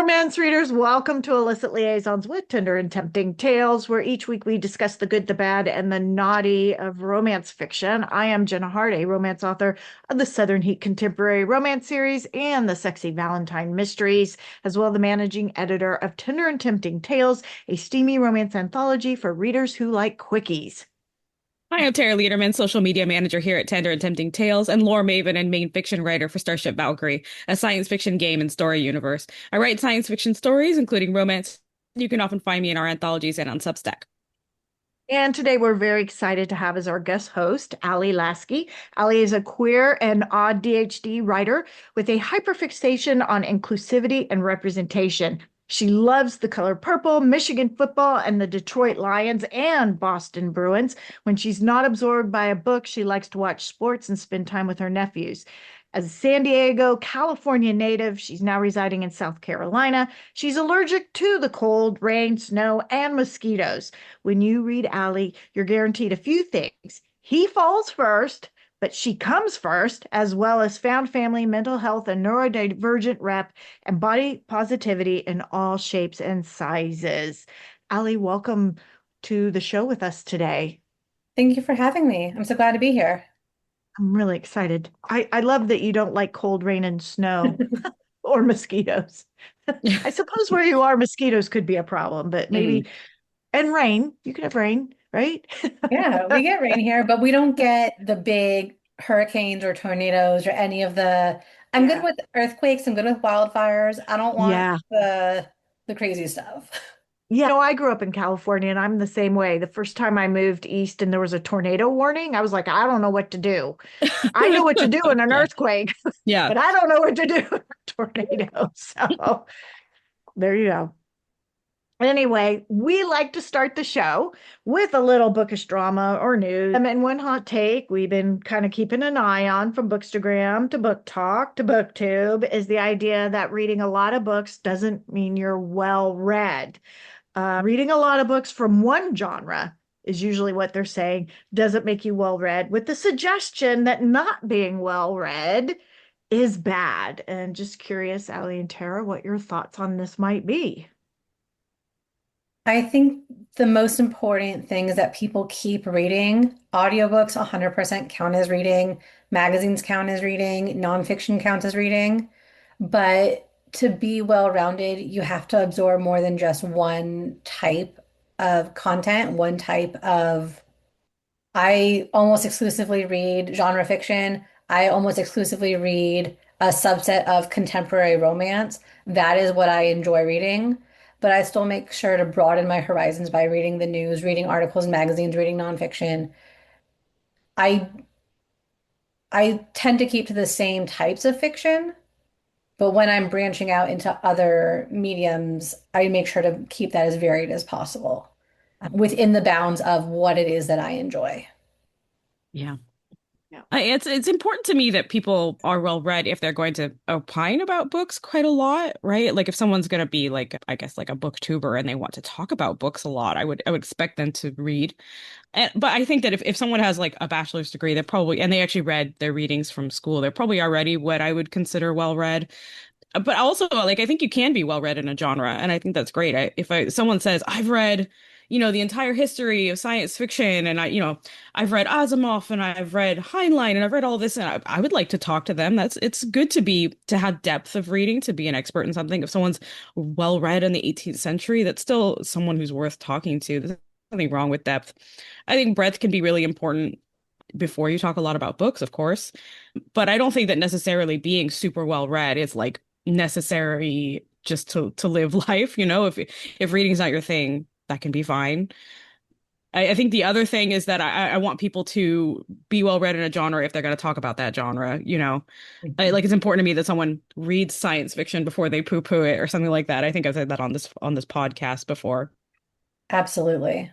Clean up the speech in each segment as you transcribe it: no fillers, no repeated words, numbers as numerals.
romance readers, welcome to Illicit Liaisons with Tender and Tempting Tales, where each week we discuss the good, the bad, and the naughty of romance fiction. I am Jenna Hart, a romance author of the Southern Heat Contemporary Romance series and the Sexy Valentine Mysteries, as well as the managing editor of Tender and Tempting Tales, a steamy romance anthology for readers who like quickies. Hi, I'm Tara Lederman, social media manager here at Tender and Tempting Tales, and lore maven and main fiction writer for Starship Valkyrie, a science fiction game and story universe. I write science fiction stories, including romance. You can often find me in our anthologies and on Substack. And today we're very excited to have as our guest host, Allie Lasky. Allie is a queer and AuDHD writer with a hyper-fixation on inclusivity and representation. She loves the color purple, Michigan football, and the Detroit Lions and Boston Bruins. When she's not absorbed by a book, she likes to watch sports and spend time with her nephews. As a San Diego, California native, she's now residing in South Carolina. She's allergic to the cold, rain, snow, and mosquitoes. When you read Allie, you're guaranteed a few things. He falls first, but she comes first, as well as found family, mental health, and neurodivergent rep, and body positivity in all shapes and sizes. Allie, welcome to the show with us today. Thank you for having me. I'm so glad to be here. I'm really excited. I love that you don't like cold rain and snow or mosquitoes. I suppose where you are, mosquitoes could be a problem, but Mm. maybe, and rain, you could have rain, right? Yeah, we get rain here, but we don't get the big hurricanes or tornadoes or any of the. I'm good Yeah. with earthquakes. I'm good with wildfires. I don't want Yeah. the crazy stuff. Yeah, no, I grew up in California and I'm the same way. The first time I moved east and there was a tornado warning, I was like, I don't know what to do. I know what to do in an Yeah. earthquake, Yeah. but I don't know what to do in a tornado. So there you go. Anyway, we like to start the show with a little bookish drama or news. And one hot take we've been kind of keeping an eye on from Bookstagram to Book Talk to BookTube is the idea that reading a lot of books doesn't mean you're well read. Reading a lot of books from one genre is usually what they're saying doesn't make you well read, with the suggestion that not being well read is bad. And just curious, Allie and Tara, what your thoughts on this might be. I think the most important thing is that people keep reading. Audiobooks 100% count as reading, magazines count as reading, nonfiction counts as reading. But to be well-rounded, you have to absorb more than just one type of content, one type of. I almost exclusively read genre fiction. I almost exclusively read a subset of contemporary romance. That is what I enjoy reading. But I still make sure to broaden my horizons by reading the news, reading articles in magazines, reading nonfiction. I I tend to keep to the same types of fiction, but when I'm branching out into other mediums, I make sure to keep that as varied as possible within the bounds of what it is that I enjoy. Yeah. Yeah. It's important to me that people are well read if they're going to opine about books quite a lot, right? Like if someone's going to be like, I guess like a booktuber and they want to talk about books a lot, I would expect them to read. But I think that if someone has like a bachelor's degree, they're probably and they actually read their readings from school, they're probably already what I would consider well read. But also, like, I think you can be well read in a genre, and I think that's great. If someone says I've read, the entire history of science fiction, and I've read Asimov and I've read Heinlein and I've read all this, and I would like to talk to them. It's good to have depth of reading, to be an expert in something. If someone's well read in the 18th century, that's still someone who's worth talking to. There's nothing wrong with depth. I think breadth can be really important before you talk a lot about books, of course. But I don't think that necessarily being super well read is like necessary just to live life. If reading's not your thing, that can be fine. I think the other thing is that I want people to be well read in a genre if they're going to talk about that genre. Like it's important to me that someone reads science fiction before they poo-poo it or something like that. I think I've said that on this podcast before. Absolutely.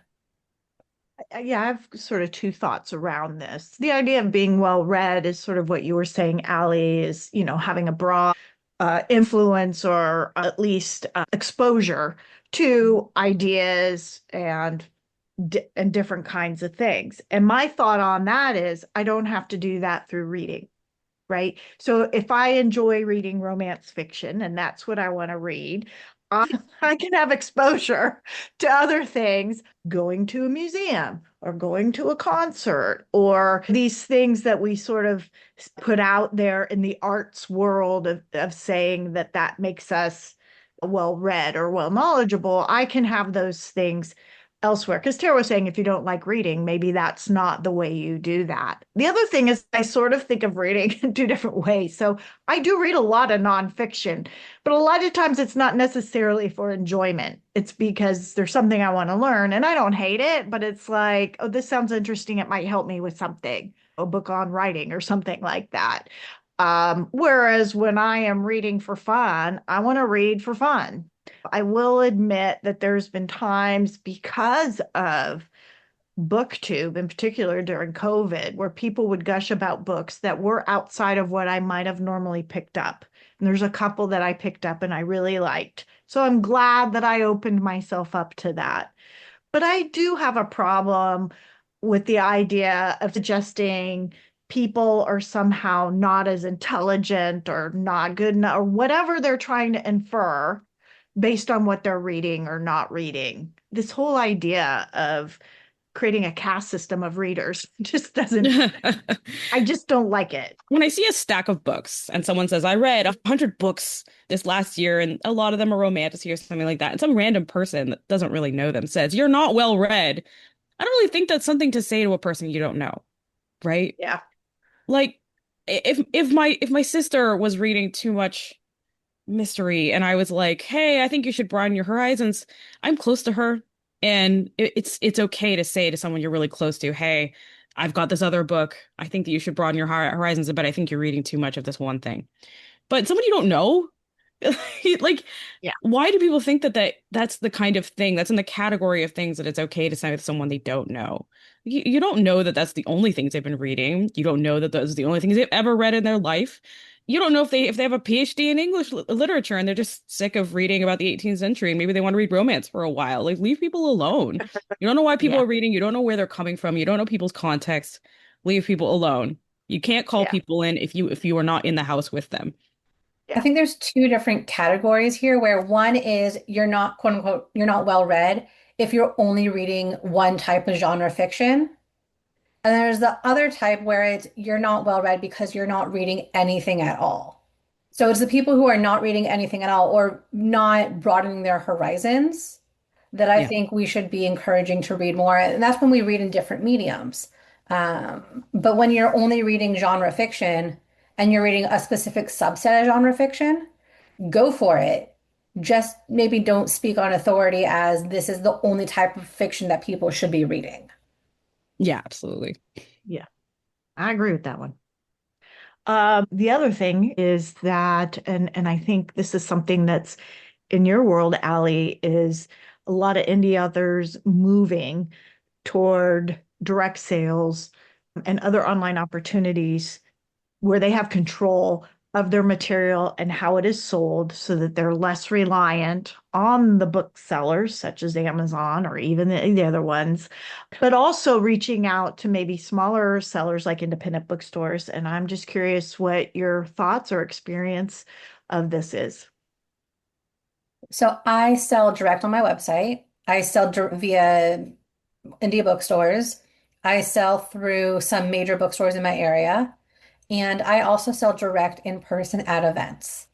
Yeah, I have sort of two thoughts around this. The idea of being well read is sort of what you were saying, Allie, is, having a broad influence or at least exposure to ideas and different kinds of things. And my thought on that is I don't have to do that through reading. right? So if I enjoy reading romance fiction and that's what I want to read, I can have exposure to other things, going to a museum or going to a concert, or these things that we sort of put out there in the arts world of saying that that makes us well read or well knowledgeable. I can have those things elsewhere. Because Tara was saying, if you don't like reading, maybe that's not the way you do that. The other thing is, I sort of think of reading in two different ways. So I do read a lot of nonfiction, but a lot of times it's not necessarily for enjoyment. It's because there's something I want to learn and I don't hate it, but it's like, oh, this sounds interesting. It might help me with something, a book on writing or something like that. Whereas when I am reading for fun, I want to read for fun. I will admit that there's been times because of BookTube, in particular during COVID, where people would gush about books that were outside of what I might have normally picked up. And there's a couple that I picked up and I really liked. So I'm glad that I opened myself up to that. But I do have a problem with the idea of suggesting people are somehow not as intelligent or not good enough or whatever they're trying to infer based on what they're reading or not reading. This whole idea of creating a caste system of readers just doesn't, I just don't like it. When I see a stack of books and someone says, I read 100 books this last year and a lot of them are romantic or something like that, and some random person that doesn't really know them says, you're not well read, I don't really think that's something to say to a person you don't know, right? Yeah. Like if my sister was reading too much mystery and I was like, hey, I think you should broaden your horizons, I'm close to her. And it's okay to say to someone you're really close to, hey, I've got this other book. I think that you should broaden your horizons, but I think you're reading too much of this one thing. But someone you don't know, like, Yeah. why do people think that that's the kind of thing that's in the category of things that it's okay to say with someone they don't know? You don't know that that's the only things they've been reading. You don't know that those are the only things they've ever read in their life. You don't know if they have a PhD in English literature and they're just sick of reading about the 18th century and maybe they want to read romance for a while. Like, leave people alone. You don't know why people Yeah. are reading. You don't know where they're coming from. You don't know people's context. Leave people alone. You can't call Yeah. people in if you are not in the house with them. I Yeah. think there's two different categories here where one is you're not, quote unquote, you're not well read if you're only reading one type of genre fiction. And there's the other type where it's you're not well read because you're not reading anything at all. So it's the people who are not reading anything at all or not broadening their horizons that I Yeah. think we should be encouraging to read more. And that's when we read in different mediums. But when you're only reading genre fiction and you're reading a specific subset of genre fiction, go for it. Just maybe don't speak on authority as this is the only type of fiction that people should be reading. Yeah, absolutely. Yeah. I agree with that one. The other thing is that, and I think this is something that's in your world, Allie, is a lot of indie authors moving toward direct sales and other online opportunities where they have control of their material and how it is sold so that they're less reliant on the booksellers such as Amazon or even the other ones, but also reaching out to maybe smaller sellers like independent bookstores. And I'm just curious what your thoughts or experience of this is. So I sell direct on my website. I sell via indie bookstores. I sell through some major bookstores in my area. And I also sell direct in person at events.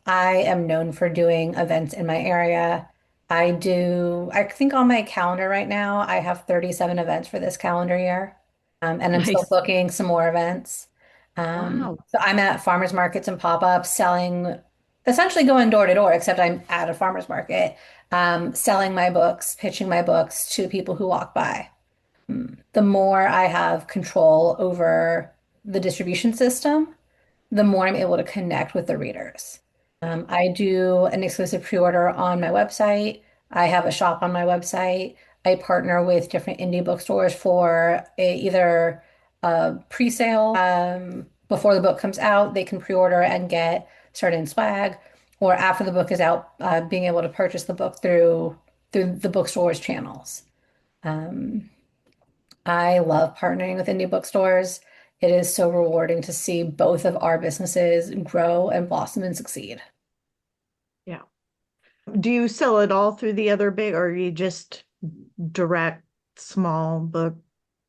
I am known for doing events in my area. I think on my calendar right now, I have 37 events for this calendar year. And I'm still Nice. booking some more events. Wow. So I'm at farmers markets and pop-ups selling, essentially going door to door, except I'm at a farmers market, selling my books, pitching my books to people who walk by. The more I have control over the distribution system, the more I'm able to connect with the readers. I do an exclusive pre-order on my website. I have a shop on my website. I partner with different indie bookstores for either a pre-sale before the book comes out, they can pre-order and get certain swag, or after the book is out, being able to purchase the book through the bookstore's channels. Um, I love partnering with indie bookstores. it is so rewarding to see both of our businesses grow and blossom and succeed. Yeah. Do you sell it all through the other big, or are you just direct small book?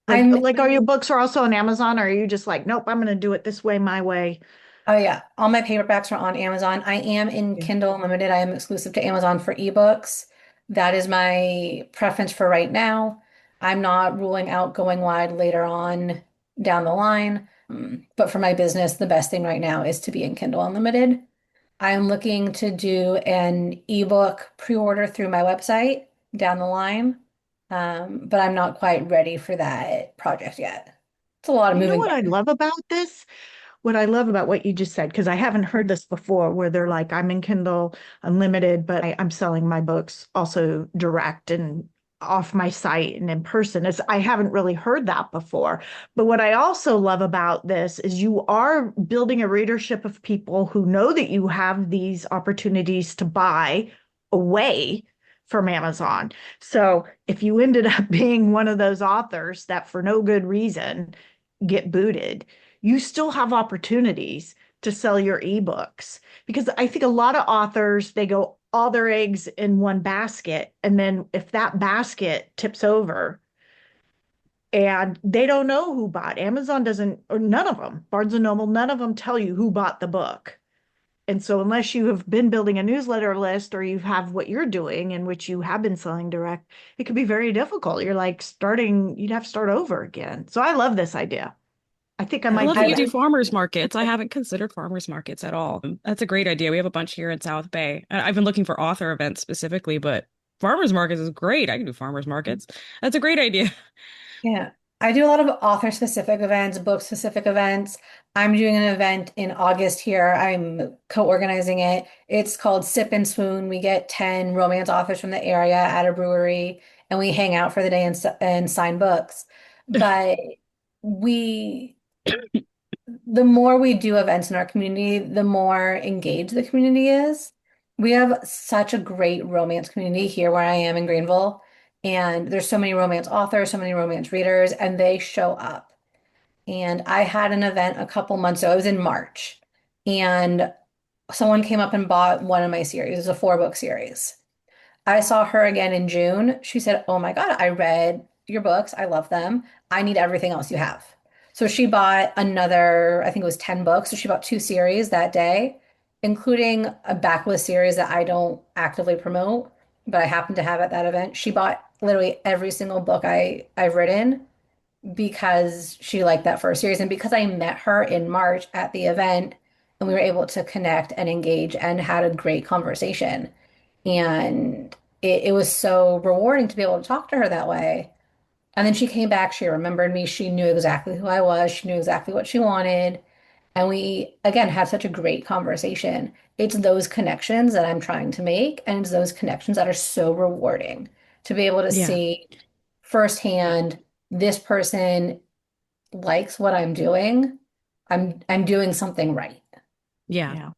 I'm Like are your books are also on Amazon, or are you just like, nope, I'm gonna do it this way, my way? Oh yeah, all my paperbacks are on Amazon. I am in Yeah. Kindle Unlimited. I am exclusive to Amazon for ebooks. That is my preference for right now. I'm not ruling out going wide later on down the line. But for my business, the best thing right now is to be in Kindle Unlimited. I'm looking to do an ebook pre-order through my website down the line. But I'm not quite ready for that project yet. It's a lot of You know moving what I parts. love about this? What I love about what you just said, because I haven't heard this before, where they're like, I'm in Kindle Unlimited, but I'm selling my books also direct and off my site and in person. I haven't really heard that before. But what I also love about this is you are building a readership of people who know that you have these opportunities to buy away from Amazon. So if you ended up being one of those authors that for no good reason get booted, you still have opportunities to sell your ebooks, because I think a lot of authors, they go all their eggs in one basket, and then if that basket tips over and they don't know who bought, Amazon doesn't, or none of them, Barnes and Noble, none of them tell you who bought the book. And so unless you have been building a newsletter list, or you have what you're doing in which you have been selling direct, it could be very difficult. You're like starting, you'd have to start over again. So I love this idea. I think I I might love that do you that. do farmers markets. I haven't considered farmers markets at all. That's a great idea. We have a bunch here in South Bay. I've been looking for author events specifically, but farmers markets is great. I can do farmers markets. That's a great idea. Yeah. I do a lot of author-specific events, book-specific events. I'm doing an event in August here. I'm co-organizing it. It's called Sip and Swoon. We get 10 romance authors from the area at a brewery, and we hang out for the day and sign books. But we the more we do events in our community, the more engaged the community is. We have such a great romance community here where I am in Greenville, and there's so many romance authors, so many romance readers, and they show up. And I had an event a couple months ago, it was in March, and someone came up and bought one of my series. It was a 4-book series. I saw her again in June. She said, "Oh my God, I read your books. I love them. I need everything else you have." So she bought another, I think it was 10 books. So she bought 2 series that day, including a backlist series that I don't actively promote, but I happen to have at that event. She bought literally every single book I've written because she liked that first series and because I met her in March at the event and we were able to connect and engage and had a great conversation. And it was so rewarding to be able to talk to her that way. And then she came back, she remembered me, she knew exactly who I was, she knew exactly what she wanted. And we, again, had such a great conversation. It's those connections that I'm trying to make, and it's those connections that are so rewarding to be able to Yeah. see firsthand this person likes what I'm doing. I'm doing something right. Yeah. Yeah.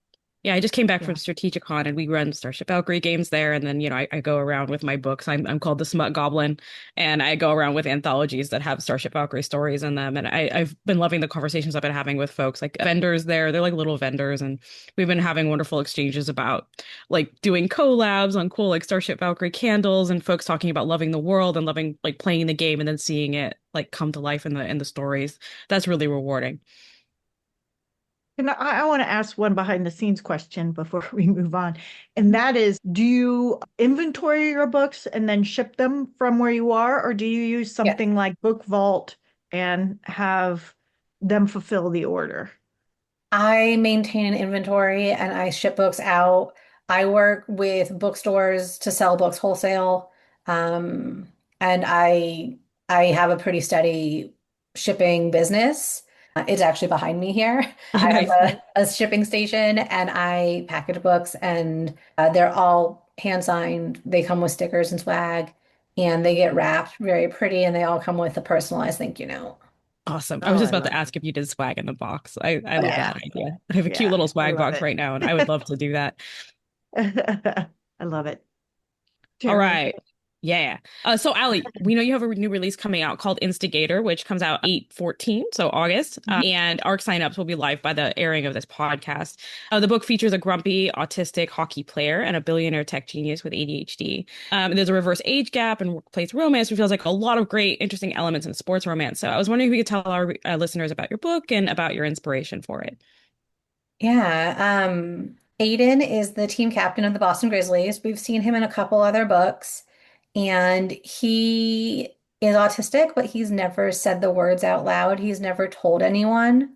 Yeah, I just came back Yeah. from Strategicon and we run Starship Valkyrie games there. And then, I go around with my books. I'm called the Smut Goblin, and I go around with anthologies that have Starship Valkyrie stories in them. And I've been loving the conversations I've been having with folks, like vendors there. They're like little vendors. And we've been having wonderful exchanges about like doing collabs on cool, like Starship Valkyrie candles, and folks talking about loving the world and loving like playing the game and then seeing it like come to life in the stories. That's really rewarding. And I want to ask one behind the scenes question before we move on. And that is, do you inventory your books and then ship them from where you are? Or do you use Yes. something like Book Vault and have them fulfill the order? I maintain an inventory and I ship books out. I work with bookstores to sell books wholesale. Um, and I have a pretty steady shipping business. It's actually behind me here. I have Nice. a shipping station and I package books and they're all hand signed. They come with stickers and swag and they get wrapped very pretty and they all come with a personalized thank you note. Awesome. I Oh, was just I about to love ask if you did swag in the box. I love it. that idea. I have a cute Yeah, little I swag love box it. right now, and I would love to do that. I love it. All Terry. right. Yeah. So Allie, we know you have a new release coming out called Instigator, which comes out 8/14, so August. And ARC signups will be live by the airing of this podcast. The book features a grumpy, autistic hockey player and a billionaire tech genius with ADHD. There's a reverse age gap and workplace romance, which feels like a lot of great, interesting elements in sports romance. So I was wondering if you could tell our listeners about your book and about your inspiration for it. Yeah, Aiden is the team captain of the Boston Grizzlies. We've seen him in a couple other books, and he is autistic, but he's never said the words out loud. He's never told anyone.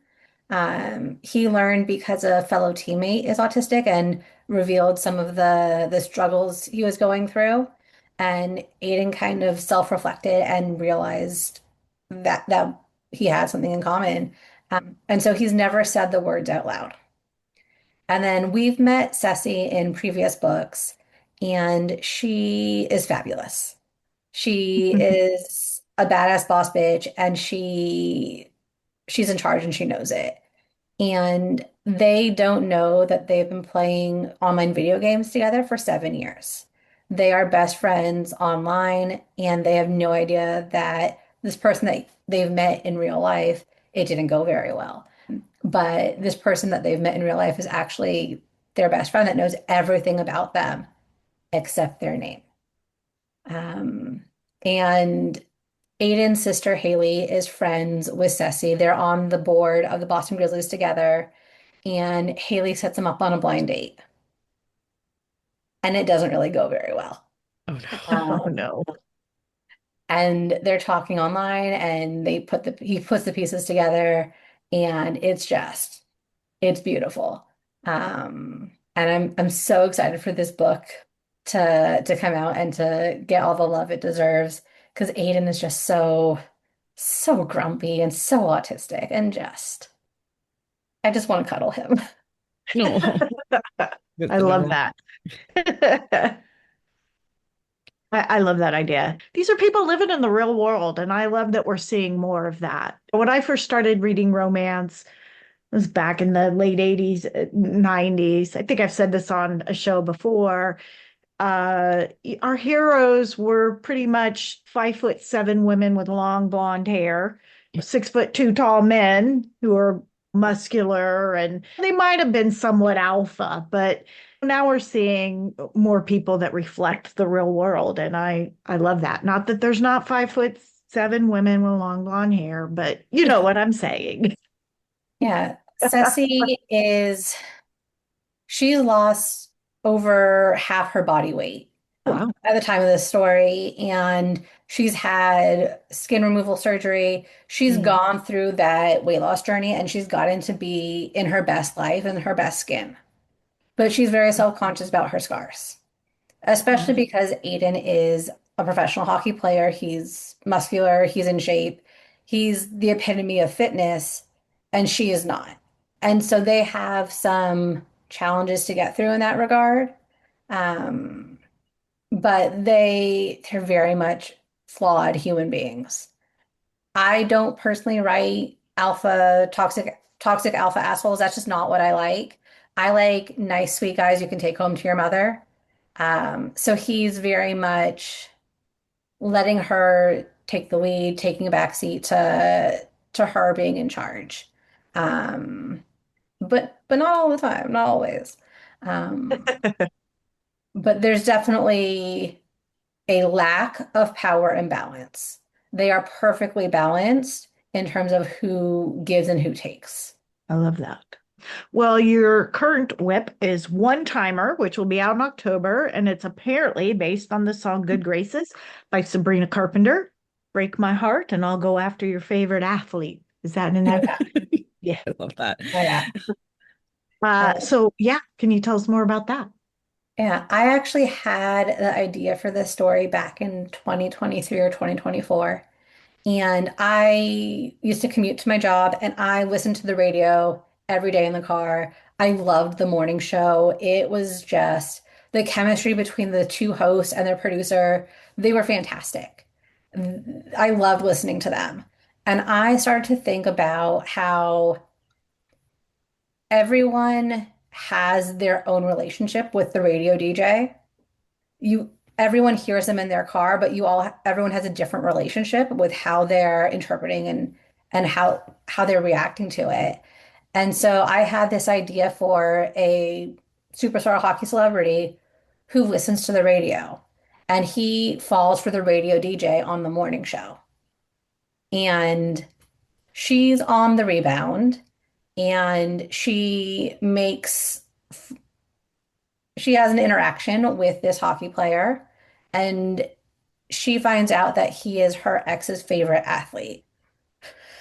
He learned because a fellow teammate is autistic and revealed some of the struggles he was going through. And Aiden kind of self-reflected and realized that he had something in common. And so he's never said the words out loud. And then we've met Ceci in previous books, and she is fabulous. She is a badass boss bitch, and she's in charge and she knows it. And they don't know that they've been playing online video games together for 7 years. They are best friends online, and they have no idea that this person that they've met in real life, it didn't go very well. But this person that they've met in real life is actually their best friend that knows everything about them except their name. Um, and Aiden's sister Haley is friends with Ceci. They're on the board of the Boston Grizzlies together, and Haley sets them up on a blind date, and it doesn't really go very well. Oh no. Oh Um, no. and they're talking online, and he puts the pieces together, and it's beautiful. And I'm so excited for this book to come out and to get all the love it deserves because Aiden is just so grumpy and so autistic and just I just want to cuddle him. No. That's I love adorable. that. I love that idea. These are people living in the real world, and I love that we're seeing more of that. When I first started reading romance, it was back in the late 80s, 90s. I think I've said this on a show before. Uh, our heroes were pretty much 5'7" women with long blonde hair, 6'2" tall men who are muscular, and they might have been somewhat alpha, but now we're seeing more people that reflect the real world, and I love that. Not that there's not 5'7" women with long blonde hair, but you know what I'm saying. Yeah, Ceci is she's lost over half her body weight Wow. at the time of this story, and she's had skin removal surgery. She's Mm. gone through that weight loss journey, and she's gotten to be in her best life and her best skin. But she's very self-conscious about her scars, especially because Aiden is a professional hockey player. He's muscular, he's in shape, he's the epitome of fitness, and she is not. And so they have some challenges to get through in that regard. Um, but they're very much flawed human beings. I don't personally write toxic alpha assholes. That's just not what I like. I like nice, sweet guys you can take home to your mother. So he's very much letting her take the lead, taking a backseat to her being in charge. Um, but not all the time, not always. Um, but there's definitely a lack of power and balance. They are perfectly balanced in terms of who gives and who takes. I love that. Well, your current whip is One Timer, which will be out in October, and it's apparently based on the song Good Graces by Sabrina Carpenter. Break my heart, and I'll go after your favorite athlete. Is that in Oh that? yeah. Yeah. I love that. Oh yeah. So yeah, can you tell us more about that? Yeah, I actually had the idea for this story back in 2023 or 2024. And I used to commute to my job and I listened to the radio every day in the car. I loved the morning show. It was just the chemistry between the two hosts and their producer. They were fantastic. I loved listening to them. And I started to think about how everyone has their own relationship with the radio DJ. You everyone hears them in their car, but everyone has a different relationship with how they're interpreting and how they're reacting to it. And so I had this idea for a superstar hockey celebrity who listens to the radio, and he falls for the radio DJ on the morning show. And she's on the rebound, and she has an interaction with this hockey player, and she finds out that he is her ex's favorite athlete.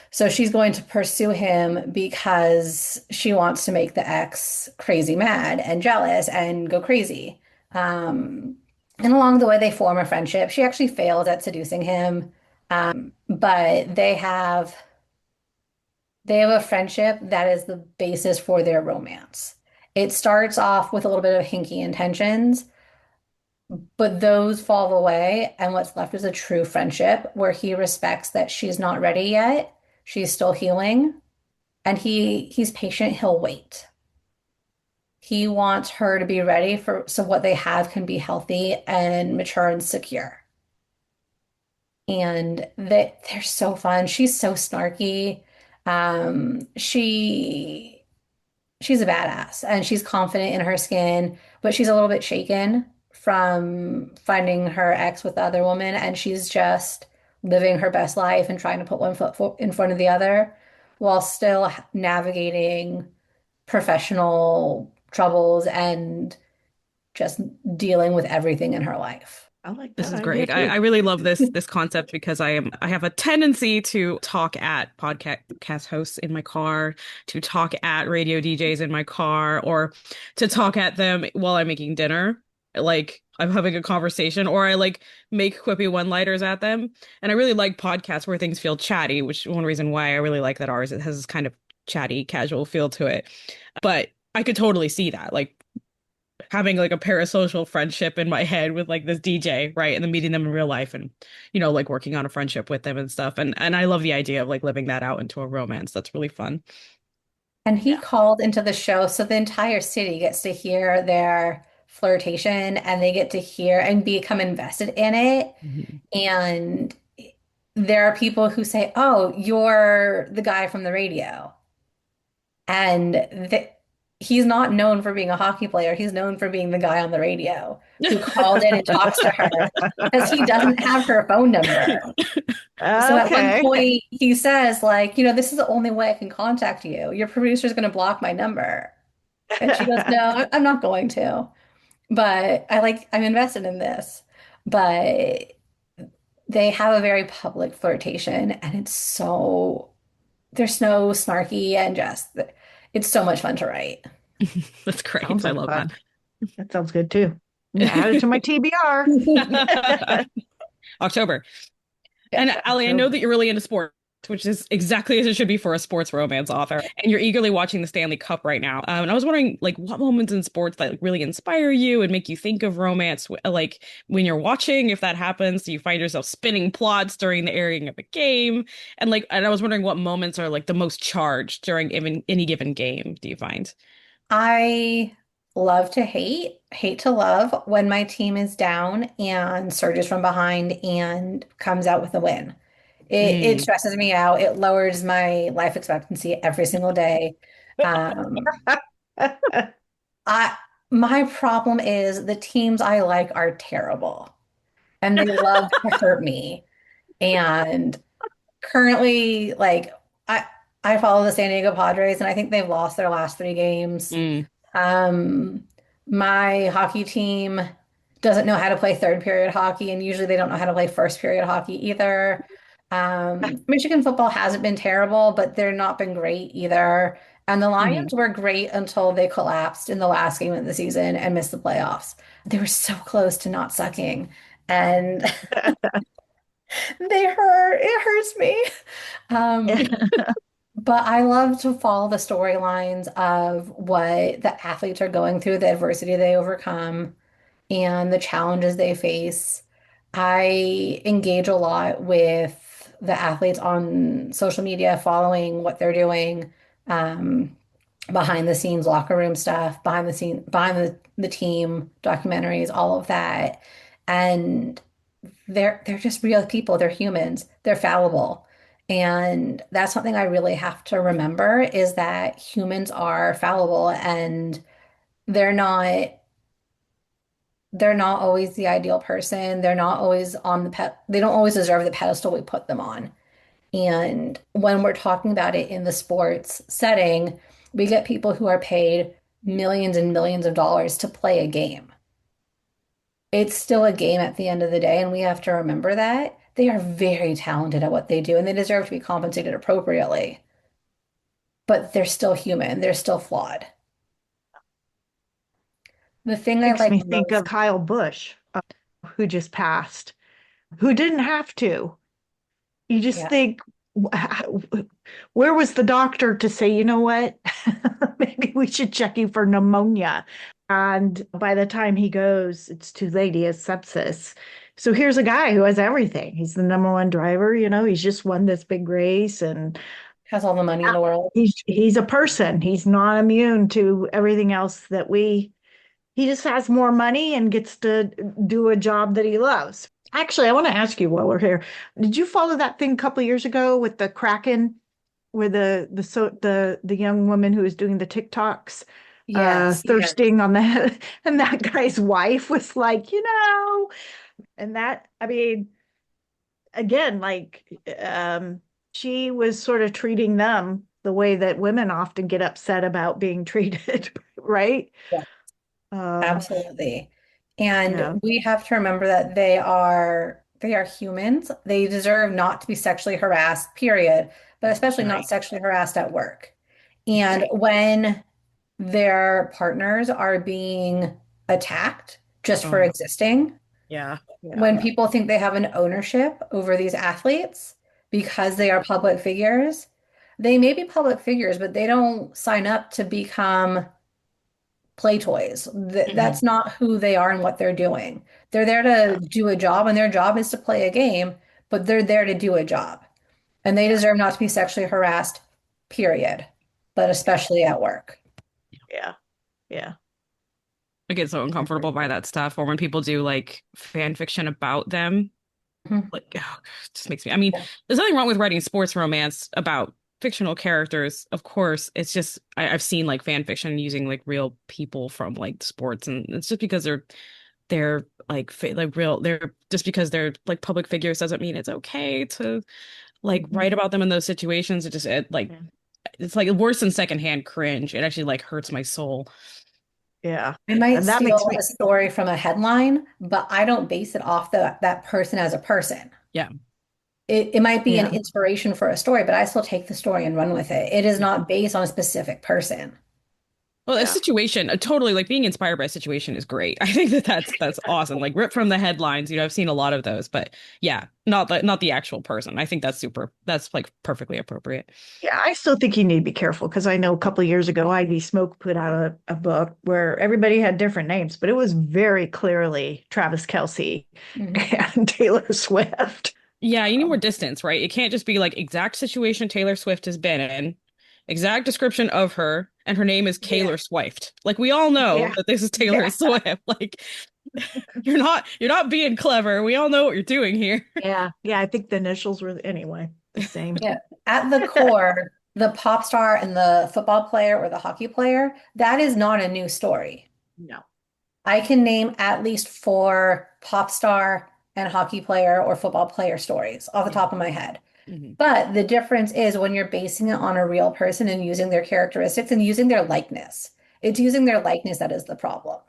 So she's going to pursue him because she wants to make the ex crazy mad and jealous and go crazy. And along the way, they form a friendship. She actually fails at seducing him, but they have a friendship that is the basis for their romance. It starts off with a little bit of hinky intentions, but those fall away, and what's left is a true friendship where he respects that she's not ready yet. She's still healing, and he's patient, he'll wait. He wants her to be ready for so what they have can be healthy and mature and secure. And they're so fun. She's so snarky. She's a badass and she's confident in her skin, but she's a little bit shaken from finding her ex with the other woman, and she's just living her best life and trying to put one foot in front of the other while still navigating professional troubles and just dealing with everything in her life. I like This that is idea great. I too. really love this concept because I have a tendency to talk at podcast hosts in my car, to talk at radio DJs in my car, or to talk at them while I'm making dinner. Like I'm having a conversation, or I like make quippy one-liners at them. And I really like podcasts where things feel chatty, which is one reason why I really like that ours. It has this kind of chatty, casual feel to it. But I could totally see that. Like having like a parasocial friendship in my head with like this DJ, right? And then meeting them in real life and, like working on a friendship with them and stuff. And I love the idea of like living that out into a romance. That's really fun. And he Yeah. called into the show, so the entire city gets to hear their flirtation and they get to hear and become invested in it. Mhm. And there are people who say, "Oh, you're the guy from the radio." And he's not known for being a hockey player. He's known for being the guy on the radio who called in and talks to her because he doesn't have her phone number. So at one Okay. point, he says, like, this is the only way I can contact you. Your producer's going to block my number. And she goes, "No, I'm not going to. But I'm invested in this." But they have a very public flirtation, and they're so snarky and it's so much fun to write. That's great. Sounds I like love fun. That sounds good too. Add it to my TBR. that. October. And Yes. Allie, I know that you're really into sports, which is exactly as it should be for a sports romance author. And you're eagerly watching the Stanley Cup right now. And I was wondering, like, what moments in sports that like, really inspire you and make you think of romance? Like when you're watching, if that happens, do you find yourself spinning plots during the airing of a game? And I was wondering what moments are like the most charged during even any given game, do you find? I love to hate to love when my team is down and surges from behind and comes out with a win. It Mm. stresses me out. It lowers my life expectancy every single day. Um, I my problem is the teams I like are terrible and they love to hurt me. And currently, I follow the San Diego Padres, and I think they've lost their last three games. Mm. Um, my hockey team doesn't know how to play third period hockey, and usually they don't know how to play first period hockey either. Michigan football hasn't been terrible, but they're not been great either. And the Mhm. Lions were great until they collapsed in the last game of the season and missed the playoffs. They were so close to not sucking, and they hurt. It hurts me. Um, but I love to follow the storylines of what the athletes are going through, the adversity they overcome, and the challenges they face. I engage a lot with the athletes on social media, following what they're doing, um, behind the scenes locker room stuff, behind the team documentaries, all of that. And they're just real people. They're humans. They're fallible. And that's something I really have to remember is that humans are fallible and they're not they're not always the ideal person. They're not always on the pet. They don't always deserve the pedestal we put them on. And when we're talking about it in the sports setting, we get people who are paid millions and millions of dollars to play a game. It's still a game at the end of the day, and we have to remember that. They are very talented at what they do, and they deserve to be compensated appropriately. But they're still human, they're still flawed. The thing I Makes like me think most, of Kyle Busch, who just passed, who didn't have to. You just yeah, think, where was the doctor to say, you know what? Maybe we should check you for pneumonia. And by the time he goes, it's too late. He has sepsis. So here's a guy who has everything. He's the number one driver, he's just won this big race and has all the money in yeah, the world. he's a person. He's not immune to everything else that he just has more money and gets to do a job that he loves. Actually, I want to ask you while we're here, did you follow that thing a couple of years ago with the Kraken, where the young woman who was doing the TikToks, Yes. thirsting on the and that guy's wife was like, and that, I mean, again, like, she was sort of treating them the way that women often get upset about being treated, right? Yeah, Um, absolutely. And yeah, we have to remember that they are humans. They deserve not to be sexually harassed, period, but especially not right, sexually harassed at work. And right. when their partners are being attacked just for Oh, existing, yeah. Yeah. when people think they have an ownership over these athletes because they are public figures, they may be public figures, but they don't sign up to become play toys. Hmm. That's not who they are and what they're doing. They're there to do a job, and their job is to play a game, but they're there to do a job. And they Yeah. deserve not to be sexually harassed, period, but especially at work. Yeah. Yeah. I get so I agree. uncomfortable by that stuff, or when people do like fan fiction about them. Mhm. Like, oh, it just makes me. I mean, there's nothing wrong with writing sports romance about fictional characters. Of course, it's just I've seen like fan fiction using like real people from like sports, and it's just because they're like like real. They're just because they're like public figures doesn't mean it's okay to like Mhm. write about them in those situations. Like Yeah. it's like worse than secondhand cringe. It actually like hurts my soul. Yeah. I might And that makes steal me, a story from a headline, but I don't base it off that person as a person. Yeah. It might be an yeah. inspiration for a story, but I still take the story and run with it. It is not based on a specific person. Well, a Yeah. situation, totally like being inspired by a situation is great. I think that that's awesome. Like ripped from the headlines, I've seen a lot of those, but yeah, not the actual person. I think that's super. That's like perfectly appropriate. Yeah. I still think you need to be careful because I know a couple of years ago, Ivy Smoke put out a book where everybody had different names, but it was very clearly Travis Kelsey Mhm. and Taylor Swift. Yeah, you need more Um, distance, right? It can't just be like exact situation Taylor Swift has been in, exact description of her, and her name is yeah. Taylor Swift. Like we all know Yeah. that this is Taylor Yeah. Swift. Like you're not being clever. We all know what you're doing here. Yeah. Yeah. I think the initials were anyway the same. Yeah. At the core, the pop star and the football player or the hockey player, that is not a new story. No. I can name at least four pop star and hockey player or football player stories off the Yeah. top of my head. Hmm. But the difference is when you're basing it on a real person and using their characteristics and using their likeness. It's using their likeness that is the problem.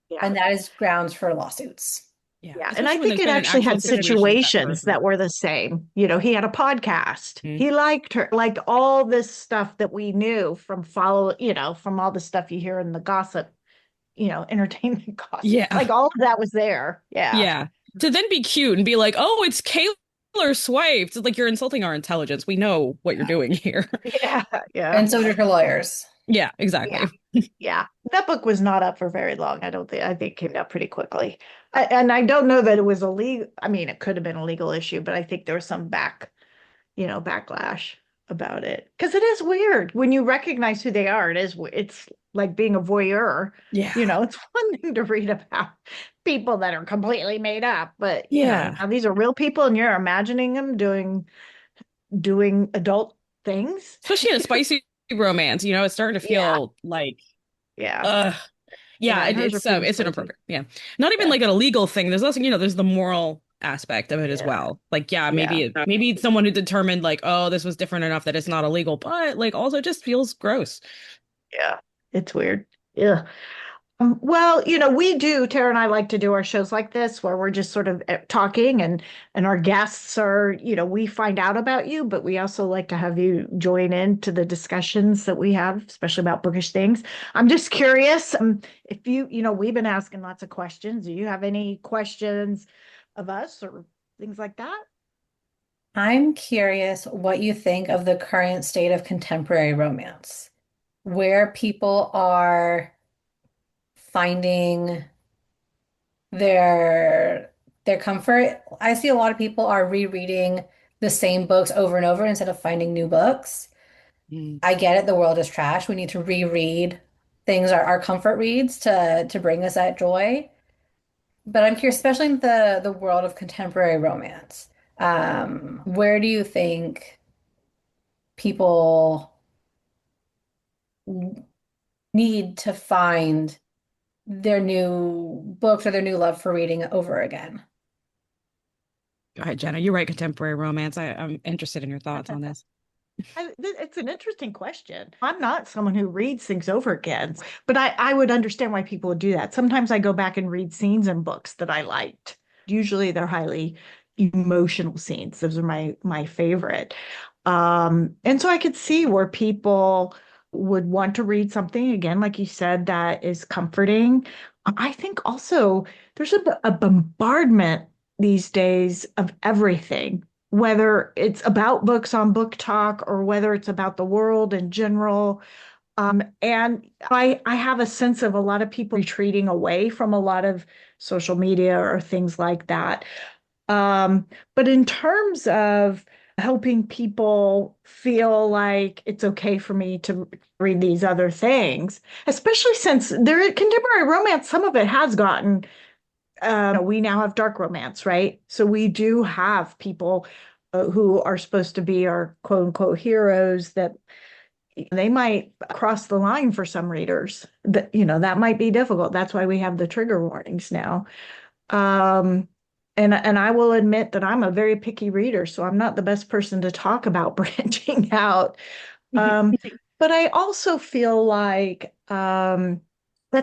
Yeah. And that is grounds for lawsuits. Yeah, Yeah, and I especially when think there's it been an actually actual had situation with that situations person. that were the same. He had a podcast. Mhm. He liked her, liked all this stuff that we knew from from all the stuff you hear in the gossip, entertainment gossip. Yeah. Like all of that was there. Yeah. Yeah. To then be cute and be like, "Oh, it's Taylor Swift." It's like you're insulting our intelligence. We know what you're doing here. Yeah. Yeah. And so did her lawyers. Yeah, Yeah. exactly. Yeah. That book was not up for very long. I think it came out pretty quickly. And I don't know that it was illegal. I mean, it could have been a legal issue, but I think there was some backlash. about it because it is weird when you recognize who they are. It's like being a voyeur. Yeah. It's one thing to read about people that are completely made up, but Yeah. now these are real people and you're imagining them doing adult things. Especially in a spicy romance, it's starting to Yeah, feel like, yeah, uh, yeah, yeah. And hers are pretty it's spicy. inappropriate. Yeah. Not even Yeah, like an illegal thing. There's also, there's the moral aspect of it as yeah, well. Like, yeah, yeah, maybe someone who determined like, oh, this was different enough that it's not illegal, but like also just feels gross. yeah. It's weird. Yeah. Well, we do, Tara and I like to do our shows like this where we're just sort of talking and our guests are, we find out about you, but we also like to have you join in to the discussions that we have, especially about bookish things. I'm just curious, if we've been asking lots of questions. Do you have any questions of us or things like that? I'm curious what you think of the current state of contemporary romance, where people are finding their their comfort. I see a lot of people are rereading the same books over and over instead of finding new books. Mm. I get it, the world is trash. We need to reread things, our comfort reads to bring us that joy. But I'm curious, especially in the world of contemporary romance, where do you think people need to find their new books or their new love for reading over again? Go ahead, Jenna. You write contemporary romance. I'm interested in your thoughts on this. It's an interesting question. I'm not someone who reads things over again, but I would understand why people would do that. Sometimes I go back and read scenes in books that I liked. Usually they're highly emotional scenes. Those are my favorite. And so I could see where people would want to read something again, like you said, that is comforting. I think also there's a bombardment these days of everything, whether it's about books on Book Talk or whether it's about the world in general. And I have a sense of a lot of people retreating away from a lot of social media or things like that. But in terms of helping people feel like it's okay for me to read these other things, especially since there contemporary romance, some of it has gotten, we now have dark romance, right? So we do have people who are supposed to be our quote unquote heroes that they might cross the line for some readers. That might be difficult. That's why we have the trigger warnings now. Um, and I will admit that I'm a very picky reader, so I'm not the best person to talk about branching out. Um, but I also feel like that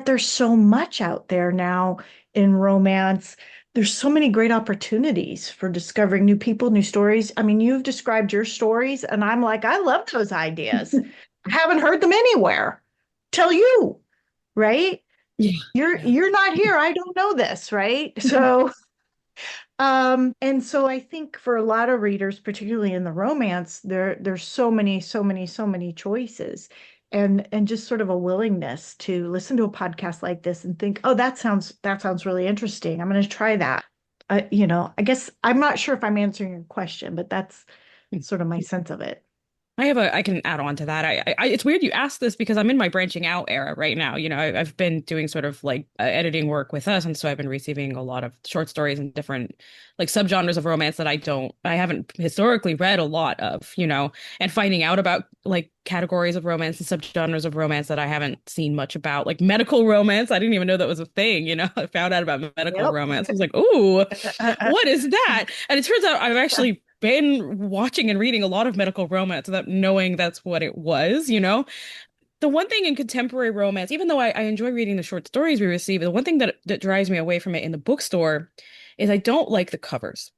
there's so much out there now in romance. There's so many great opportunities for discovering new people, new stories. I mean, you've described your stories, and I'm like, I love those ideas. I haven't heard them anywhere. Tell you, right? Yeah. You're not here. I don't know this, right? And so I think for a lot of readers, particularly in the romance, there's so many choices and just sort of a willingness to listen to a podcast like this and think, oh, that sounds really interesting. I'm going to try that. I guess I'm not sure if I'm answering your question, but that's Yeah. sort of my sense of it. I can add on to that. It's weird you asked this because I'm in my branching out era right now. I've been doing sort of like editing work with us, and so I've been receiving a lot of short stories and different like subgenres of romance that I haven't historically read a lot of, and finding out about like categories of romance and subgenres of romance that I haven't seen much about, like medical romance. I didn't even know that was a thing, I found out about medical Yep. romance. I was like, ooh, what is that? And it turns out I've actually been watching and reading a lot of medical romance without knowing that's what it was. The one thing in contemporary romance, even though I enjoy reading the short stories we receive, the one thing that drives me away from it in the bookstore is I don't like the covers.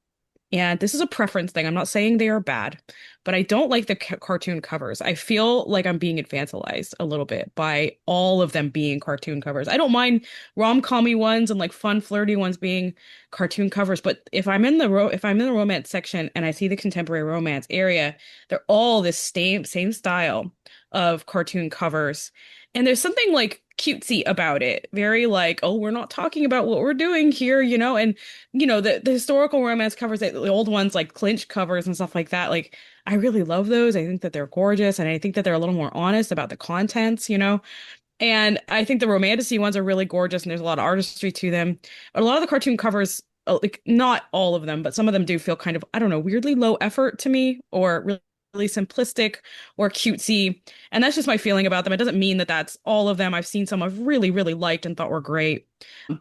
And this is a preference thing. I'm not saying they are bad, but I don't like the cartoon covers. I feel like I'm being infantilized a little bit by all of them being cartoon covers. I don't mind rom-commy ones and like fun, flirty ones being cartoon covers, but if I'm in the romance section and I see the contemporary romance area, they're all this same style of cartoon covers. And there's something like cutesy about it. Very like, oh, we're not talking about what we're doing here. And the historical romance covers, the old ones like clinch covers and stuff like that, like I really love those. I think that they're gorgeous and I think that they're a little more honest about the contents, you know? And I think the romantasy ones are really gorgeous and there's a lot of artistry to them. But a lot of the cartoon covers, like not all of them, but some of them do feel kind of, I don't know, weirdly low effort to me or really simplistic or cutesy. And that's just my feeling about them. It doesn't mean that that's all of them. I've seen some I've really, really liked and thought were great.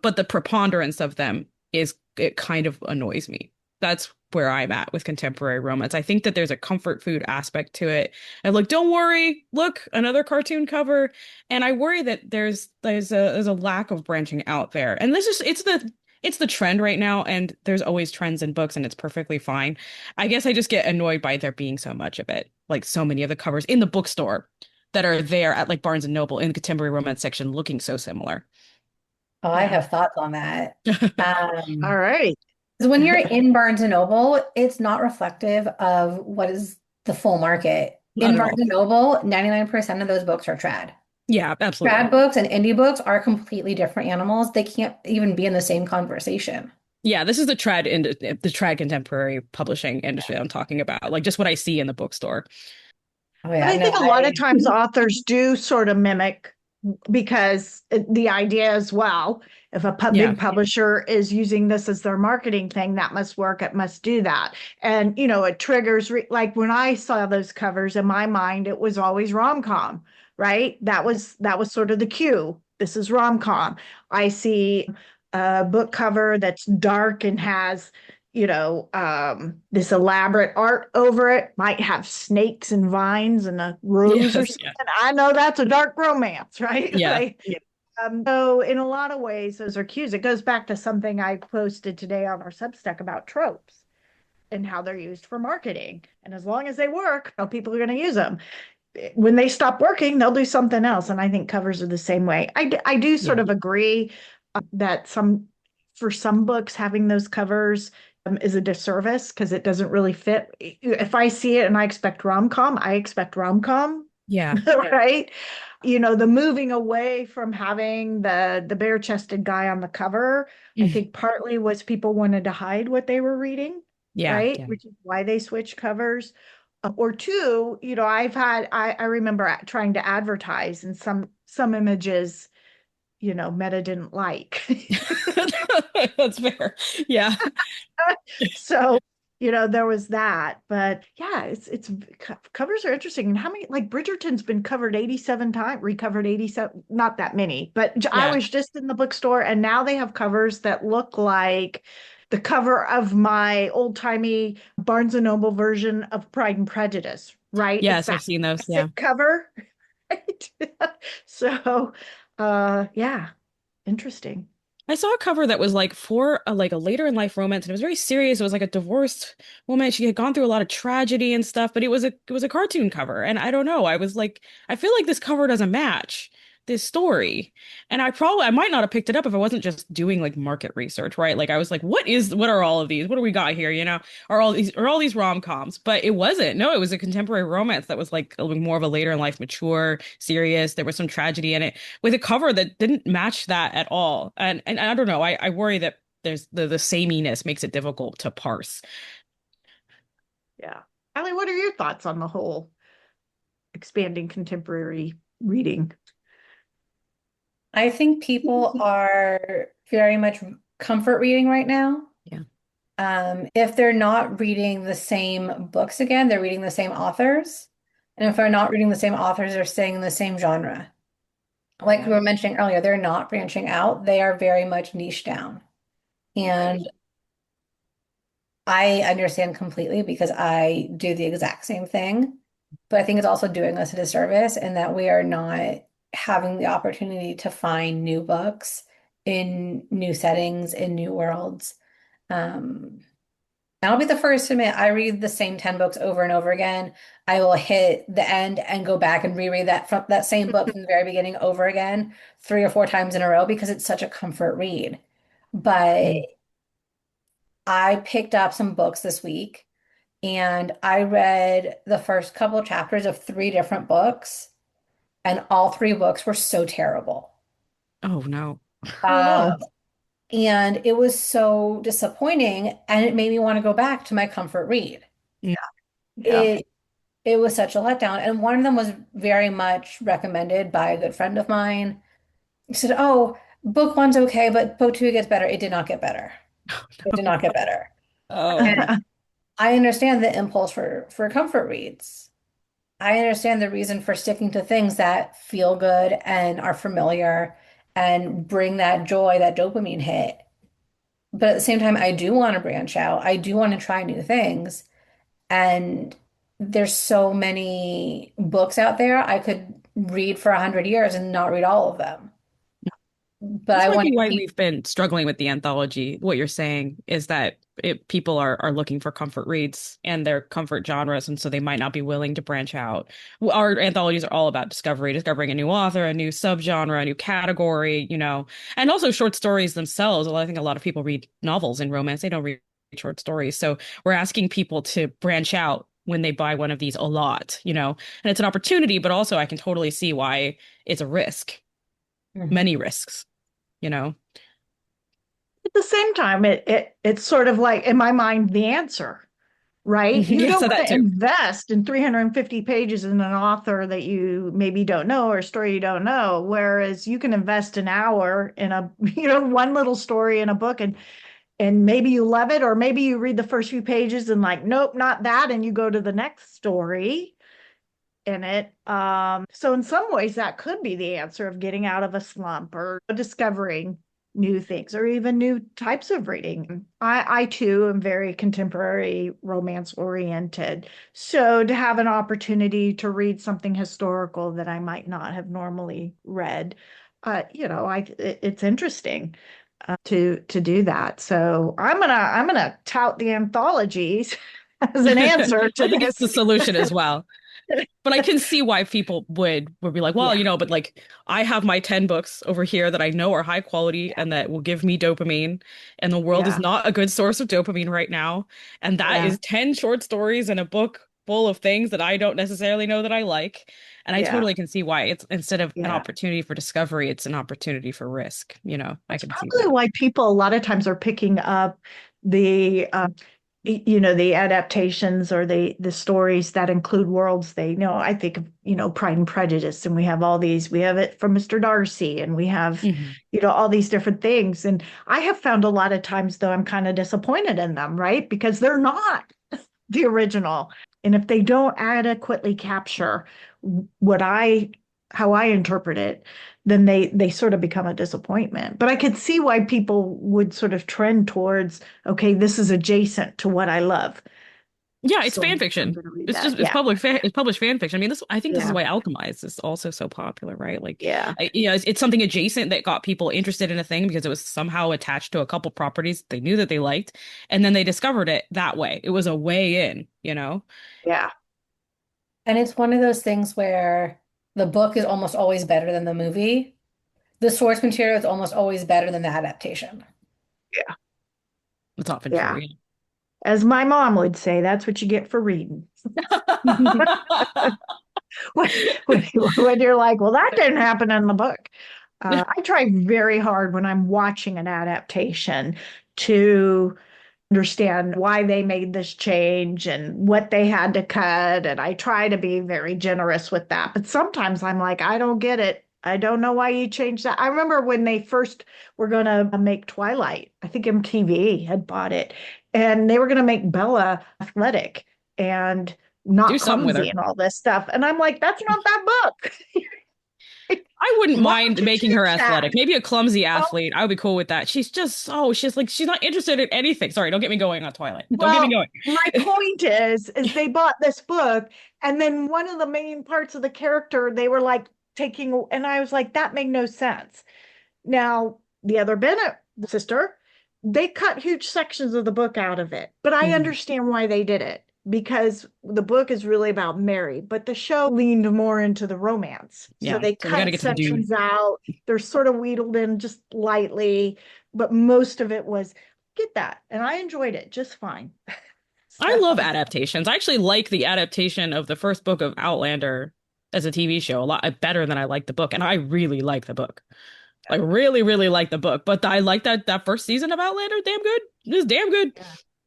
But the preponderance of them it kind of annoys me. That's where I'm at with contemporary romance. I think that there's a comfort food aspect to it. I'm like, don't worry, look, another cartoon cover. And I worry that there's a lack of branching out there. And this is it's the trend right now, and there's always trends in books, and it's perfectly fine. I guess I just get annoyed by there being so much of it, like so many of the covers in the bookstore that are there at like Barnes and Noble in the contemporary romance section looking so similar. Oh, I Yeah. have thoughts on that. All Um, right. because when you're in Barnes and Noble, it's not reflective of what is the full market. Not In at Barnes all. and Noble, 99% of those books are trad. Yeah, Trad absolutely. books and indie books are completely different animals. They can't even be in the same conversation. Yeah, this is the trad contemporary publishing industry that I'm talking about. Like just what I see in the bookstore. Oh But yeah, I no, think a lot of times authors do sort of mimic because the idea as well, if a Yeah. big publisher is using this as their marketing thing, that must work, it must do that. And, it triggers, like when I saw those covers in my mind, it was always rom-com, right? That was sort of the cue. This is rom-com. I see a book cover that's dark and has this elaborate art over it, might have snakes and vines and a rose or Yes. something. Yeah. I know that's a dark romance, right? Yeah. Like, so in a lot of ways, those are cues. It goes back to something I posted today on our Substack about tropes and how they're used for marketing. And as long as they work, people are going to use them. When they stop working, they'll do something else. And I think covers are the same way. I do sort Yeah. of agree that for some books, having those covers is a disservice because it doesn't really fit. If I see it and I expect rom-com, I expect rom-com, Yeah. right? The moving away from having the bare-chested guy on the cover, I Mm. think partly was people wanted to hide what they were reading, Yeah. right? Yeah. Which is why they switched covers. Or two, I remember trying to advertise and some images, Meta didn't like. That's fair. Yeah. So, there was that. But yeah, covers are interesting. And how many, like Bridgerton's been covered 87 times, recovered 87, not that many, but I Yeah. was just in the bookstore and now they have covers that look like the cover of my old-timey Barnes and Noble version of Pride and Prejudice, right? It's Yes, I've that seen those. Yeah. classic cover, right? So, yeah, interesting. I saw a cover that was like for a later in life romance and it was very serious. It was like a divorced woman. She had gone through a lot of tragedy and stuff, but it was a cartoon cover. And I don't know. I was like, I feel like this cover doesn't match this story. And I might not have picked it up if I wasn't just doing like market research, right? Like I was like, what are all of these? What do we got here? Are all these rom-coms? But it wasn't. No, it was a contemporary romance that was like a little more of a later in life, mature, serious. There was some tragedy in it with a cover that didn't match that at all. And I don't know. I worry that there's the sameness makes it difficult to parse. Yeah. Allie, what are your thoughts on the whole expanding contemporary reading? I think people are very much comfort reading right now. Yeah. If they're not reading the same books again, they're reading the same authors. And if they're not reading the same authors, they're staying in the same genre. Like we Yeah. were mentioning earlier, they're not branching out. They are very much niche down. Right. And I understand completely because I do the exact same thing. But I think it's also doing us a disservice in that we are not having the opportunity to find new books in new settings, in new worlds. Um, and I'll be the first to admit I read the same 10 books over and over again. I will hit the end and go back and reread that same book from the very beginning over again 3 or 4 times in a row because it's such a comfort read. But Mm. I picked up some books this week and I read the first couple of chapters of 3 different books, and all 3 books were so terrible. Oh no. Oh Uh, no. and it was so disappointing, and it made me want to go back to my comfort read. Mm. Yeah. It it was such a letdown. And one of them was very much recommended by a good friend of mine. He said, "Oh, book one's okay, but book two gets better." It did not get better. It did not get better. Oh, And I understand the impulse for comfort reads. I understand the reason for sticking to things that feel good and are familiar and bring that joy, that dopamine hit. But at the same time, I do want to branch out. I do want to try new things. And there's so many books out there. I could read for 100 years and not read all of them. But this I might want be to why keep. we've been struggling with the anthology. What you're saying is that people are looking for comfort reads and their comfort genres, and so they might not be willing to branch out. Our anthologies are all about discovery, discovering a new author, a new subgenre, a new category, and also short stories themselves. I think a lot of people read novels and romance; they don't read short stories. So we're asking people to branch out when they buy one of these a lot, and it's an opportunity, but also I can totally see why it's a risk, Mhm. many risks, you know. At the same time, it's sort of like, in my mind, the answer, right? You Yeah, don't so want that to too. invest in 350 pages in an author that you maybe don't know or a story you don't know, whereas you can invest an hour in a, one little story in a book and maybe you love it, or maybe you read the first few pages and like, nope, not that, and you go to the next story in it. So in some ways, that could be the answer of getting out of a slump or discovering new things or even new types of reading. I too am very contemporary romance oriented. So to have an opportunity to read something historical that I might not have normally read, it's interesting to do that. So I'm gonna tout the anthologies as an answer I to think it's this. the solution as well. But I can see why people would be like, well, Yeah, but like I have my 10 books over here that I know are high quality and that will give me dopamine, and the world is yeah, not a good source of dopamine right now. And that yeah, is 10 short stories and a book full of things that I don't necessarily know that I like. And I yeah. totally can see why it's instead of an Yeah. opportunity for discovery, it's an opportunity for risk. I That's can see probably that. why people a lot of times are picking up the the adaptations or the stories that include worlds they know. I think of, Pride and Prejudice, and we have all these, we have it from Mr. Darcy, and we have, Mhm. all these different things. And I have found a lot of times though I'm kind of disappointed in them, right? Because they're not the original. And if they don't adequately capture what I how I interpret it, then they sort of become a disappointment. But I could see why people would sort of trend towards, okay, this is adjacent to what I love. Yeah, it's So fan I'm fiction. going to read It's that. just Yeah. it's published fan fiction. I mean, I think this is Yeah. why Alchemized is also so popular, right? Like, Yeah. it's something adjacent that got people interested in a thing because it was somehow attached to a couple properties they knew that they liked, and then they discovered it that way. It was a way in. Yeah. And it's one of those things where the book is almost always better than the movie. The source material is almost always better than the adaptation. Yeah. It's often true. Yeah. Yeah. As my mom would say, that's what you get for reading. when, when you're like, well, that didn't happen in the book. I try very hard when I'm watching an adaptation to understand why they made this change and what they had to cut. And I try to be very generous with that. But sometimes I'm like, I don't get it. I don't know why you changed that. I remember when they first were going to make Twilight, I think MTV had bought it, and they were going to make Bella athletic and Do not something with clumsy her. and all this stuff. And I'm like, that's not that book. I wouldn't Why would mind you making her change that? athletic. Maybe a clumsy Well, athlete. I would be cool with that. She's not interested in anything. Sorry, don't get me going on Twilight. Don't get me well, going. my point is they bought this book, and then one of the main parts of the character they were like taking, and I was like, that made no sense. Now, the other Bennett sister, they cut huge sections of the book out of it, but I Mhm. understand why they did it because the book is really about Mary, but the show leaned more into the romance. So Yeah. they So we got to cut get to the dude. sections out. They're sort of wheedled in just lightly, but most of it was get that. And I enjoyed it just fine. I love So, adaptations. I actually like the adaptation of the first book of Outlander as a TV show a lot better than I like the book. And I really like the book. Like really, really like the book. But I like that first season of Outlander. Damn good. It was damn good. yeah.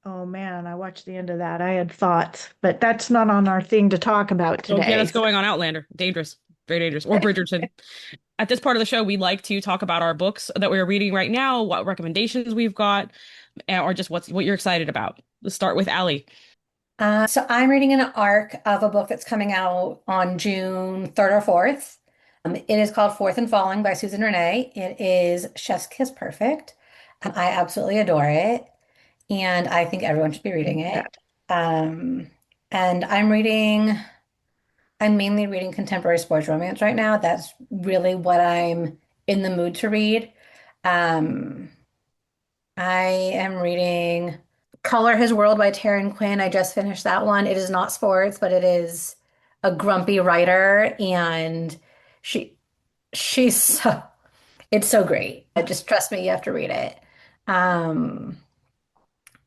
Oh man, I watched the end of that. I had thoughts, but that's not on our thing to talk about Don't get today. us going on Outlander. Dangerous. Very dangerous. Or Bridgerton. At this part of the show, we like to talk about our books that we're reading right now, what recommendations we've got, or just what you're excited about. Let's start with Allie. So I'm reading an arc of a book that's coming out on June 3rd or 4th. It is called Fourth and Falling by Susan Renee. It is Chef's Kiss Perfect. I absolutely adore it, and I think everyone should be reading it. Um, and I'm mainly reading contemporary sports romance right now. That's really what I'm in the mood to read. Um, I am reading Color His World by Taryn Quinn. I just finished that one. It is not sports, but it is a grumpy writer, and she she's so it's so great. Just trust me, you have to read it. Um,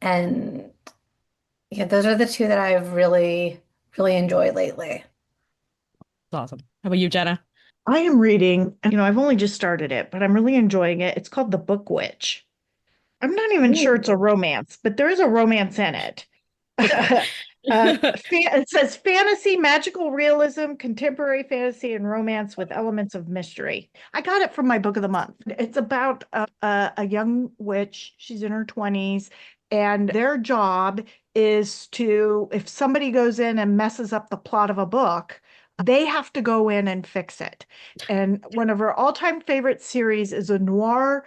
and yeah, those are the two that I've really enjoyed lately. It's awesome. How about you, Jenna? I am reading, and I've only just started it, but I'm really enjoying it. It's called The Book Witch. I'm not even sure it's a Ooh. romance, but there is a romance in it. It says fantasy, magical realism, contemporary fantasy, and romance with elements of mystery. I got it from my book of the month. It's about a young witch. She's in her 20s, and their job is to, if somebody goes in and messes up the plot of a book, they have to go in and fix it. And one of her all-time favorite series is a noir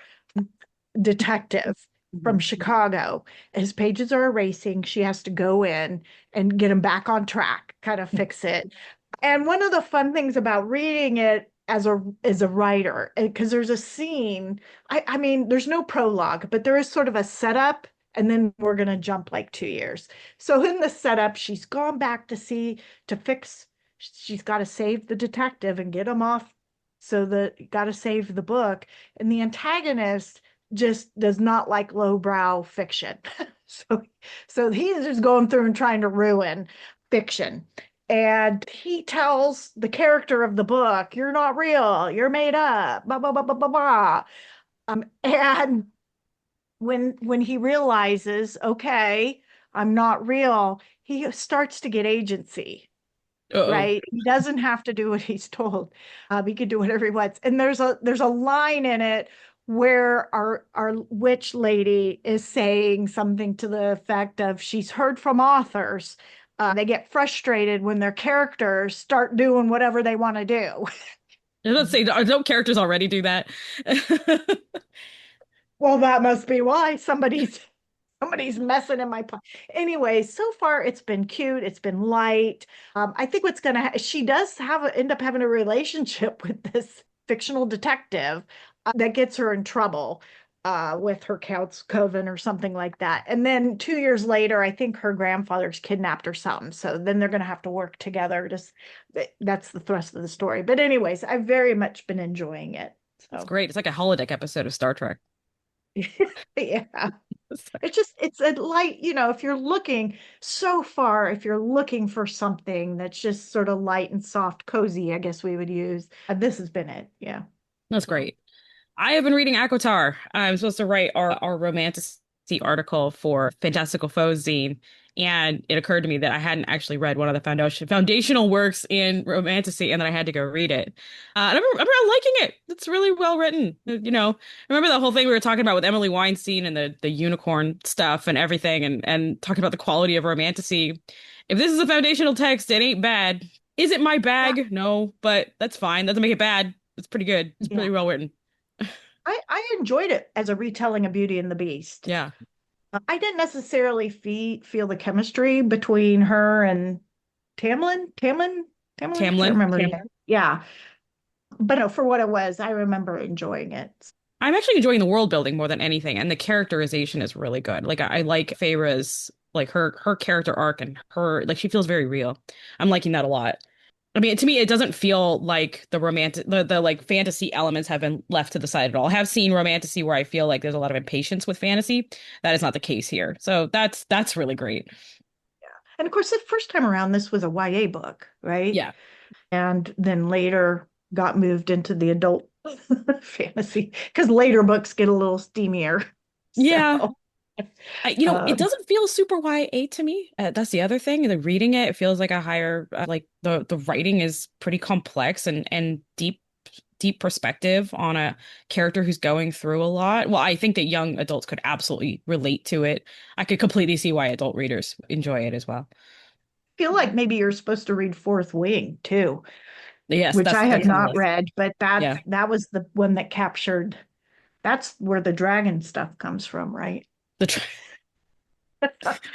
detective from Mhm. Chicago. His pages are erasing. She has to go in and get him back on track, kind of fix it. And one of the fun things about reading it as a writer, because there's a scene, I mean, there's no prologue, but there is sort of a setup, and then we're gonna jump like 2 years. So in the setup, she's gone back to fix, she's got to save the detective and get him off. So got to save the book. And the antagonist just does not like lowbrow fiction. so so he's just going through and trying to ruin fiction. And he tells the character of the book, "You're not real. You're made up." Blah blah blah blah blah blah. And when he realizes, okay, I'm not real, he starts to get agency, Uh-oh. right? He doesn't have to do what he's told. He can do whatever he wants. And there's a line in it where our witch lady is saying something to the effect of she's heard from authors. They get frustrated when their characters start doing whatever they want to do. I was about to say, don't characters already do that? Well, that must be why somebody's messing in my pot. Anyway, so far it's been cute. It's been light. I think what's gonna she does end up having a relationship with this fictional detective that gets her in trouble with her count's coven or something like that. And then 2 years later, I think her grandfather's kidnapped or something. So then they're gonna have to work together. Just that's the thrust of the story. But anyways, I've very much been enjoying it. That's So great. It's like a holodeck episode of Star Trek. yeah. It's a light, if you're looking so far, if you're looking for something that's just sort of light and soft, cozy, I guess we would use. This has been it. Yeah. That's So, great. I have been reading Aquatar. I'm supposed to write our romantasy article for Fantastical Foes zine, and it occurred to me that I hadn't actually read one of the foundational works in romantasy, and that I had to go read it. And I'm really liking it. It's really well written. Remember the whole thing we were talking about with Emily Weinstein and the unicorn stuff and everything, and talking about the quality of romantasy. If this is a foundational text, it ain't bad. Is it my yeah. bag? No, but that's fine. Doesn't make it bad. It's pretty good. It's Yeah. pretty well written. I enjoyed it as a retelling of Beauty and the Beast. Yeah. I didn't necessarily feel the chemistry between her and Tamlin. I can't Tamlin. remember. Yeah. But no, for what it was, I remember enjoying it. I'm actually enjoying the world building more than anything, and the characterization is really good. Like I like Feyre's like her character arc and her like she feels very real. I'm liking that a lot. I mean, to me, it doesn't feel like the like fantasy elements have been left to the side at all. I have seen romantasy where I feel like there's a lot of impatience with fantasy. That is not the case here. So that's really great. And of course, the first time around, this was a YA book, right? Yeah. And then later got moved into the adult fantasy because later books get a little steamier. Yeah. So. It Um, doesn't feel super YA to me. That's the other thing. The reading it feels like a higher, like the writing is pretty complex and deep perspective on a character who's going through a lot. Well, I think that young adults could absolutely relate to it. I could completely see why adult readers enjoy it as well. feel like maybe you're supposed to read Fourth Wing too, Yes, which I have that's on the not list. read, but Yeah. that was the one that captured. That's where the dragon stuff comes from, right? The tr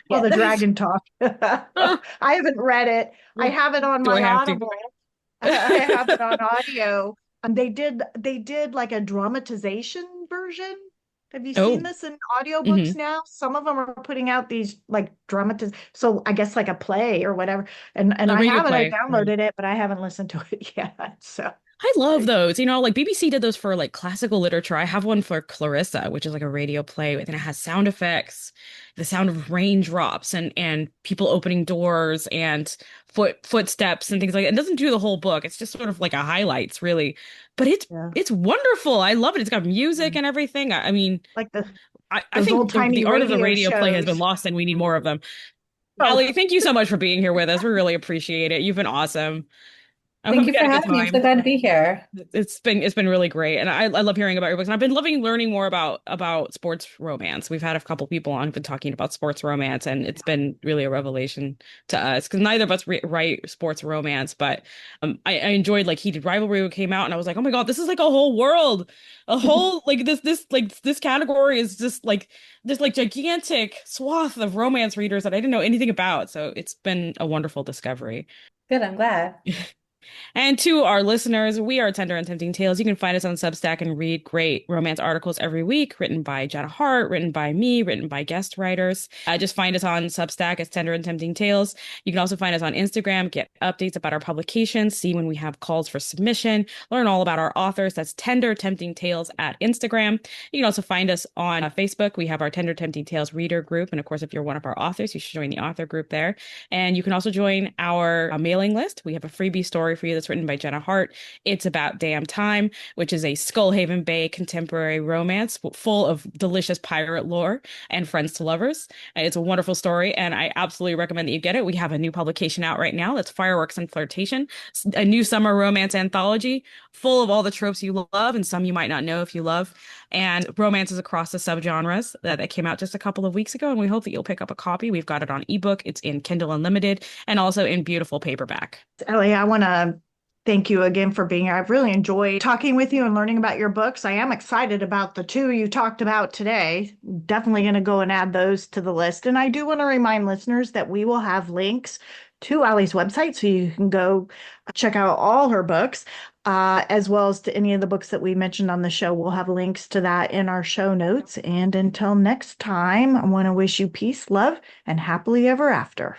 Well, the Yes. dragon talk. I haven't read it. I have it on Do I my have to? Audible. I have it on audio. And they did like a dramatization version. Have you seen Oh, this in audiobooks hmm. now? Some of them are putting out these like so I guess like a play or whatever. And The I radio have it, I play. Mhm. downloaded it, but I haven't listened to it yet. So I love those. Like BBC did those for like classical literature. I have one for Clarissa, which is like a radio play, and it has sound effects, the sound of raindrops and people opening doors and footsteps and things like that. It doesn't do the whole book. It's just sort of like a highlights, really. But yeah. it's wonderful. I love it. It's got music and everything. I mean, Like I those think old the tiny art of the radio radio play has been shows. lost, and we need more of them. Oh, Allie, thank you so much for being here with us. We really appreciate it. You've been awesome. I hope Thank you you for had a good having me. I'm so time. glad to be here. It's been really great, and I love hearing about your books. And I've been loving learning more about sports romance. We've had a couple people on who've been talking about sports romance, and it's been really a revelation to us because neither of us write sports romance. But I enjoyed like Heated Rivalry when it came out, and I was like, oh my God, this is like a whole world, a whole like this category is just like this like gigantic swath of romance readers that I didn't know anything about. So it's been a wonderful discovery. Good, I'm glad. And to our listeners, we are Tender and Tempting Tales. You can find us on Substack and read great romance articles every week, written by Jenna Hart, written by me, written by guest writers. Just find us on Substack as Tender and Tempting Tales. You can also find us on Instagram, get updates about our publications, see when we have calls for submission, learn all about our authors. That's Tender Tempting Tales at Instagram. You can also find us on Facebook. We have our Tender Tempting Tales reader group. And of course, if you're one of our authors, you should join the author group there. And you can also join our mailing list. We have a freebie story for you that's written by Jenna Hart. It's About Damn Time, which is a Skullhaven Bay contemporary romance full of delicious pirate lore and friends to lovers. And it's a wonderful story, and I absolutely recommend that you get it. We have a new publication out right now that's Fireworks and Flirtation, a new summer romance anthology full of all the tropes you love and some you might not know if you love, and romances across the subgenres that came out just a couple of weeks ago. And we hope that you'll pick up a copy. We've got it on ebook, it's in Kindle Unlimited, and also in beautiful paperback. Ellie, I want to thank you again for being here. I've really enjoyed talking with you and learning about your books. I am excited about the two you talked about today. Definitely going to go and add those to the list. And I do want to remind listeners that we will have links to Allie's website so you can go check out all her books, as well as to any of the books that we mentioned on the show. We'll have links to that in our show notes. And until next time, I want to wish you peace, love, and happily ever after.